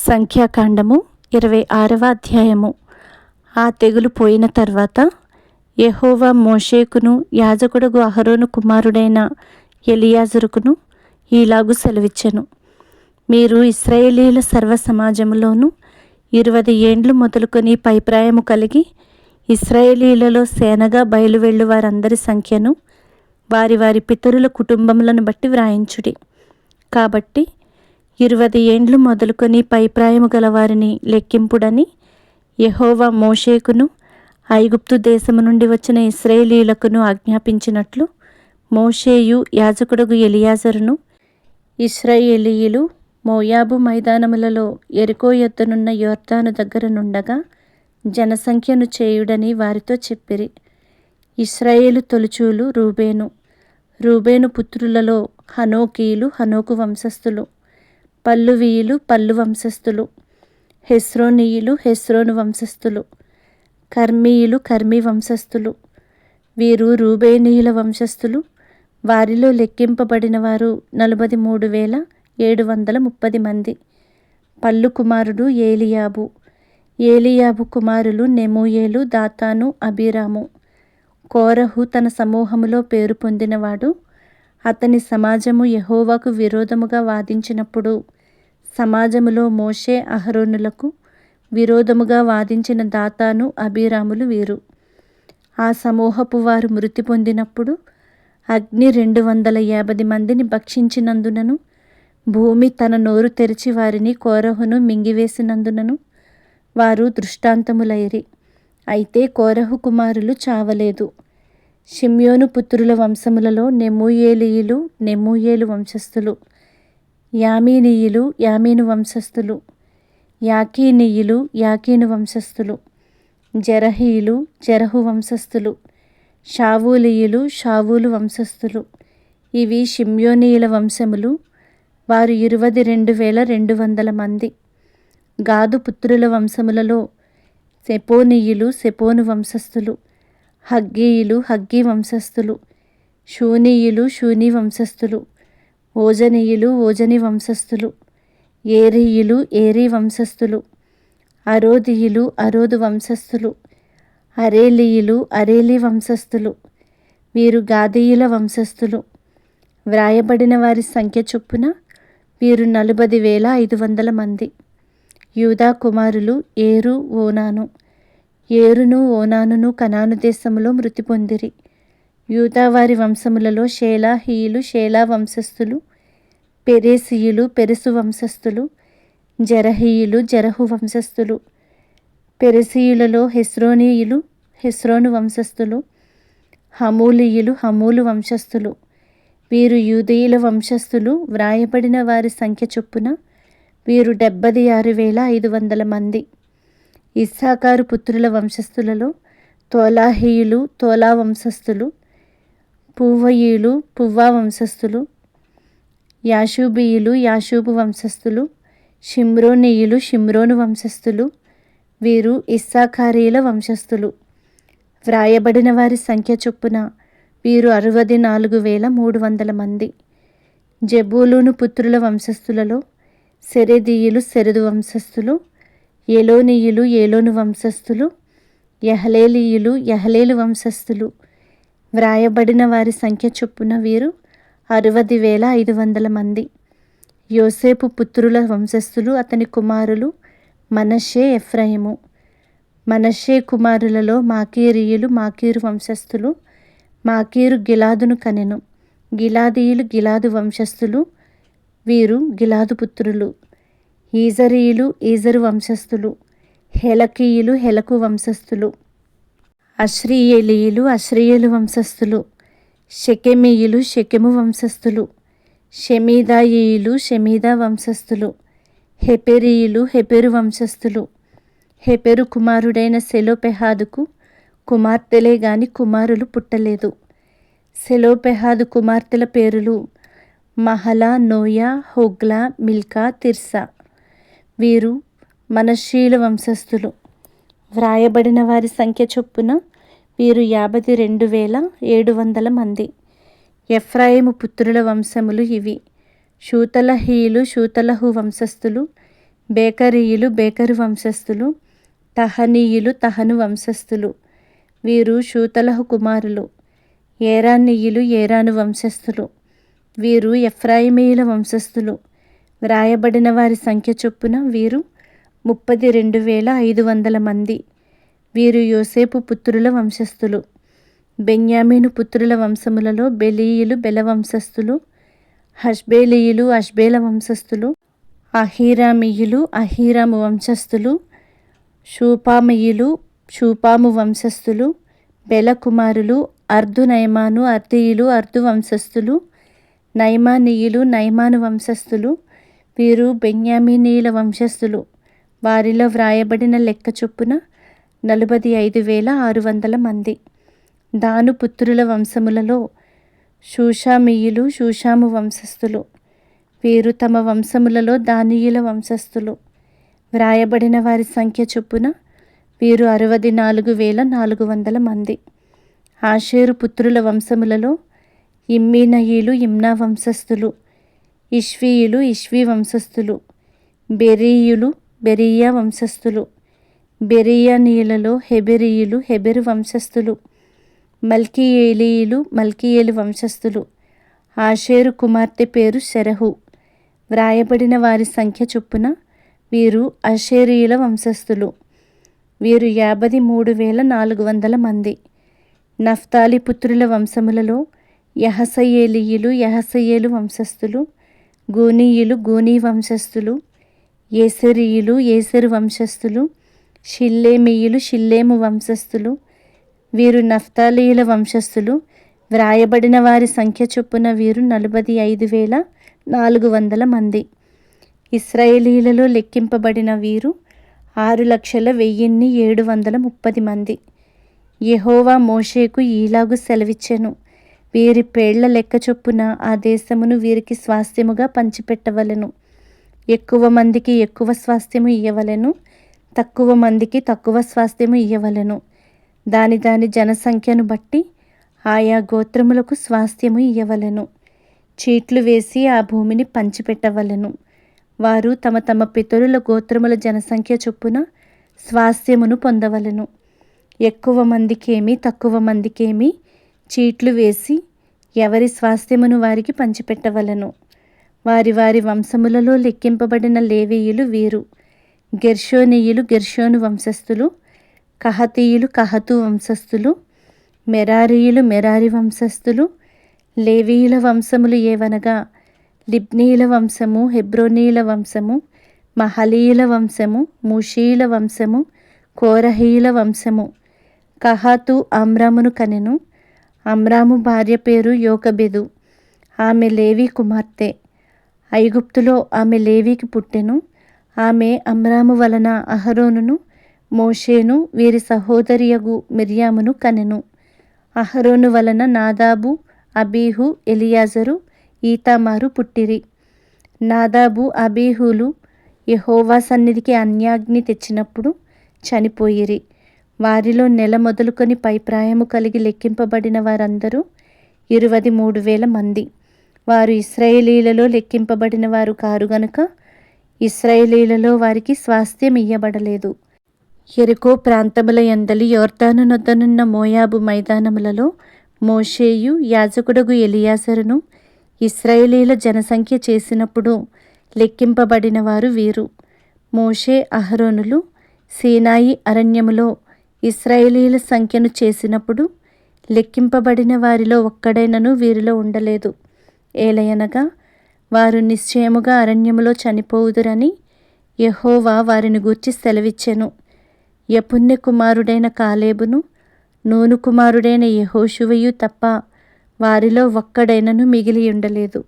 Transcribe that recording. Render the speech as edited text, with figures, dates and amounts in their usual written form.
సంఖ్యాకాండము 26వ అధ్యాయము. ఆ తెగులు పోయిన తర్వాత యెహోవా మోషేకును యాజకుడగు అహరోను కుమారుడైన ఎలియాజరుకును ఈలాగు సెలవిచ్చెను. మీరు ఇశ్రాయేలీయుల సర్వ సమాజములోను 20 ఏండ్లు మొదలుకొని పైప్రాయము కలిగి ఇశ్రాయేలీయులలో సేనగా బయలువెళ్ళు వారందరి సంఖ్యను వారి వారి పితరుల కుటుంబములను బట్టి వ్రాయించుడి. కాబట్టి 20 ఏండ్లు మొదలుకొని పైప్రాయము గలవారిని లెక్కింపుడని యెహోవా మోషేకును ఐగుప్తు దేశము నుండి వచ్చిన ఇశ్రాయేలీయులకును ఆజ్ఞాపించినట్లు మోషేయు యాజకుడగు ఎలియాజరును ఇశ్రాయేలీయులు మోయాబు మైదానములలో యెరికో యొద్దనున్న యొర్దాను దగ్గర నుండగా జనసంఖ్యను చేయుడని వారితో చెప్పిరి. ఇశ్రాయేలు తొలిచూలు రూబేను పుత్రులలో హనోకీయులు హనోకు వంశస్థులు, పల్లువీయులు పల్లు వంశస్థులు, హెస్రోనీయులు హెస్రోను వంశస్థులు, కర్మీయులు కర్మీ వంశస్థులు. వీరు రూబేనీయుల వంశస్థులు. వారిలో లెక్కింపబడిన వారు 43,730 మంది. పల్లు కుమారుడు ఏలియాబు కుమారులు నెమూయేలు, దాతాను, అబీరాము. కోరహు తన సమూహములో పేరు పొందినవాడు. అతని సమాజము యెహోవాకు విరోధముగా వాదించినప్పుడు సమాజములో మోషే అహరోనులకు విరోధముగా వాదించిన దాతాను, అబీరాములు వీరు. ఆ సమూహపు వారు మృతి పొందినప్పుడు అగ్ని 250 మందిని భక్షించినందునను భూమి తన నోరు తెరిచి వారిని కోరహును మింగివేసినందునను వారు దృష్టాంతములైరి. అయితే కోరహు కుమారులు చావలేదు. షిమ్యోను పుత్రుల వంశములలో నెమూయేలు వంశస్థులు, యామీనీయులు యామీను వంశస్థులు, యాకీనీయులు యాకీను వంశస్థులు, జెరహీయులు జెరహు వంశస్థులు, షావూలీయులు షావూలు వంశస్థులు. ఇవి షిమ్యోనీయుల వంశములు. వారు 22,200 మంది. గాదు పుత్రుల వంశములలో సెపోనీయులు సెపోను వంశస్థులు, హగ్గీయులు హగ్గీ వంశస్థులు, షూనీయులు షూనీ వంశస్థులు, ఓజనీయులు ఓజని వంశస్థులు, ఏరీయులు ఏరీ వంశస్థులు, అరోదీయులు అరోదు వంశస్థులు, అరేలీయులు అరేలీ వంశస్థులు. వీరు గాదీయుల వంశస్థులు. వ్రాయబడిన వారి సంఖ్య చొప్పున వీరు 40,500 మంది. యూదా కుమారులు ఏరును ఓనానును కనాను దేశములో మృతి పొందిరి. యూదా వారి వంశములలో షేలాహీయులు షేలా వంశస్థులు, పెరేసీయులు పెరెసు వంశస్థులు, జెరహీయులు జెరహు వంశస్థులు. పెరెసీయులలో హెస్రోనీయులు హెస్రోను వంశస్థులు, హమూలీయులు హమూలు వంశస్థులు. వీరు యూదీయుల వంశస్థులు. వ్రాయబడిన వారి సంఖ్య చొప్పున వీరు 76,500 మంది. ఇస్సాకారు పుత్రుల వంశస్థులలో తోలాహీయులు తోలా వంశస్థులు, పూవీయులు పువ్వా వంశస్థులు, యాషూబీయులు యాషూబు వంశస్థులు, షిమ్రోనీయులు షిమ్రోను వంశస్థులు. వీరు ఇస్సాకారీయుల వంశస్థులు. వ్రాయబడిన వారి సంఖ్య చొప్పున వీరు 64,300 మంది. జెబూలూను పుత్రుల వంశస్థులలో సెరెదీయులు సెరెదు వంశస్థులు, ఏలోనీయులు ఏలోను వంశస్థులు, యహలేలీయులు యహలేలు వంశస్థులు. వ్రాయబడిన వారి సంఖ్య చొప్పున వీరు 60,500 మంది. యోసేపు పుత్రుల వంశస్థులు. అతని కుమారులు మనష్షే ఎఫ్రాయిము. మనష్షే కుమారులలో మాకీరీయులు మాకీరు వంశస్థులు. మాకీరు గిలాదును కనెను. గిలాదీయులు గిలాదు వంశస్థులు. వీరు గిలాదు పుత్రులు. ఈజరీయులు ఈజరు వంశస్థులు. హెలకీయులు హెలకు వంశస్థులు. అశ్రీయేలీయులు అశ్రీయేలు వంశస్థులు. షెకెమీయులు షెకెము వంశస్థులు. షెమీదాయీయులు షెమీదా వంశస్థులు. హెపెరీయులు హెపెరు వంశస్థులు. హెపెరు కుమారుడైన సెలోపెహాదుకు కుమార్తెలే గాని కుమారులు పుట్టలేదు. సెలోపెహాదు కుమార్తెల పేరులు Mahlah Noah Hoglah Milkha Tirzah. వీరు మనష్షీయుల వంశస్థులు. వ్రాయబడిన వారి సంఖ్య చొప్పున వీరు 52,700 మంది. ఎఫ్రాయిము పుత్రుల వంశములు ఇవి. షూతలహీయులు షూతలహు వంశస్థులు. బేకరీయులు బేకరు వంశస్థులు. తహనీయులు తహను వంశస్థులు. వీరు షూతలహు కుమారులు. ఏరానీయులు ఏరాను వంశస్థులు. వీరు ఎఫ్రాయిమీయుల వంశస్థులు. వ్రాయబడిన వారి సంఖ్య చొప్పున వీరు 32,500 మంది. వీరు యోసేపు పుత్రుల వంశస్థులు. బెన్యామీను పుత్రుల వంశములలో బెలీయులు బెల వంశస్థులు. హష్బేలీయులు అష్బేల వంశస్థులు. అహీరామీయులు అహీరాము వంశస్థులు. షూపామీయులు షూపాము వంశస్థులు. బెల కుమారులు అర్దు నయమాను అర్దీయులు అర్దు వంశస్థులు. నయమానీయులు నయమాను వంశస్థులు. వీరు బెన్యామీనీయుల వంశస్థులు. వారిలో వ్రాయబడిన లెక్క చొప్పున 45,600 మంది. దాను పుత్రుల వంశములలో షూషామీయులు షూషాము వంశస్థులు. వీరు తమ వంశములలో దానీయుల వంశస్థులు. వ్రాయబడిన వారి సంఖ్య చొప్పున వీరు 64,400 మంది. ఆషేరు పుత్రుల వంశములలో ఇమ్మీనయీలు ఇమ్నా వంశస్థులు. ఇష్వీయులు ఇష్వీ వంశస్థులు. బెరీయులు బెరీయా వంశస్థులు. బెరీయానీయులలో హెబెరీయులు హెబెరు వంశస్థులు. మల్కీయేలీయులు మల్కీయేలు వంశస్థులు. ఆషేరు కుమార్తె పేరు శెరహు. వ్రాయబడిన వారి సంఖ్య చొప్పున వీరు ఆషేరీయుల వంశస్థులు. వీరు 53,400 మంది. నఫ్తాలి పుత్రుల వంశములలో యహసయేలీయులు యహసయేలు వంశస్థులు. గూనీయులు గూనీ వంశస్థులు. ఏసెరీయులు ఏసెరు వంశస్థులు. షిల్లేమీయులు షిల్లేము వంశస్థులు. వీరు నఫ్తాలీయుల వంశస్థులు. వ్రాయబడిన వారి సంఖ్య చొప్పున వీరు 45,400 మంది. ఇశ్రాయేలీయులలో లెక్కింపబడిన వీరు 6,01,730 మంది. యెహోవా మోషేకు ఈలాగు సెలవిచ్చెను. వీరి పేళ్ల లెక్క చొప్పున ఆ దేశమును వీరికి స్వాస్థ్యముగా పంచిపెట్టవలెను. ఎక్కువ మందికి ఎక్కువ స్వాస్థ్యము ఇయ్యవలెను, తక్కువ మందికి తక్కువ స్వాస్థ్యము ఇయ్యవలెను. దాని దాని జనసంఖ్యను బట్టి ఆయా గోత్రములకు స్వాస్థ్యము ఇయ్యవలెను. చీట్లు వేసి ఆ భూమిని పంచిపెట్టవలెను. వారు తమ తమ పితరుల గోత్రముల జనసంఖ్య చొప్పున స్వాస్థ్యమును పొందవలెను. ఎక్కువ మందికేమి తక్కువ మందికేమి చీట్లు వేసి ఎవరి స్వాస్థ్యమును వారికి పంచిపెట్టవలెను. వారి వారి వంశములలో లెక్కింపబడిన లేవీయులు వీరు. గెర్షోనీయులు గెర్షోను వంశస్థులు. కహతీయులు కహతు వంశస్థులు. మెరారీయులు మెరారి వంశస్థులు. లేవీయుల వంశములు ఏవనగా లిబ్నీయుల వంశము, హెబ్రోనీయుల వంశము, మహలీయుల వంశము, మూషీయుల వంశము, కోరహీయుల వంశము. కహాతు అమ్రామును కనెను. అమ్రాము భార్య పేరు యోకబెదు. ఆమె లేవి కుమార్తె. ఐగుప్తులో ఆమె లేవికి పుట్టెను. ఆమె అమ్రాము వలన అహరోనును మోషేను వీరి సహోదరియగు మిర్యామును కనెను. అహరోను వలన నాదాబు అబీహు ఎలియాజరు ఈతామారు పుట్టిరి. నాదాబు అబీహులు యెహోవా సన్నిధికి అన్యాగ్ని తెచ్చినప్పుడు చనిపోయిరి. వారిలో నెల మొదలుకొని పైప్రాయము కలిగి లెక్కింపబడిన వారందరూ 23,000 మంది. వారు ఇశ్రాయేలీలలో లెక్కింపబడిన వారు కారు గనుక ఇశ్రాయేలీలలో వారికి స్వాస్థ్యం ఇయ్యబడలేదు. యెరికో ప్రాంతముల యందలి యొర్దాను నొద్దనున్న మోయాబు మైదానములలో మోషేయు యాజకుడగు ఎలియాజరును ఇశ్రాయేలీల జనసంఖ్య చేసినప్పుడు లెక్కింపబడిన వారు వీరు. మోషే అహరోనులు సీనాయి అరణ్యములో ఇశ్రాయేలీల సంఖ్యను చేసినప్పుడు లెక్కింపబడిన వారిలో ఒక్కడైనను వీరిలో ఉండలేదు. ఏలయనగా వారు నిశ్చయముగా అరణ్యములో చనిపోవుదురని యెహోవా వారిని గూర్చి సెలవిచ్చెను. యెఫున్నె కుమారుడైన కాలేబును నూను కుమారుడైన యెహోషువయు తప్ప వారిలో ఒక్కడైనను మిగిలి ఉండలేదు.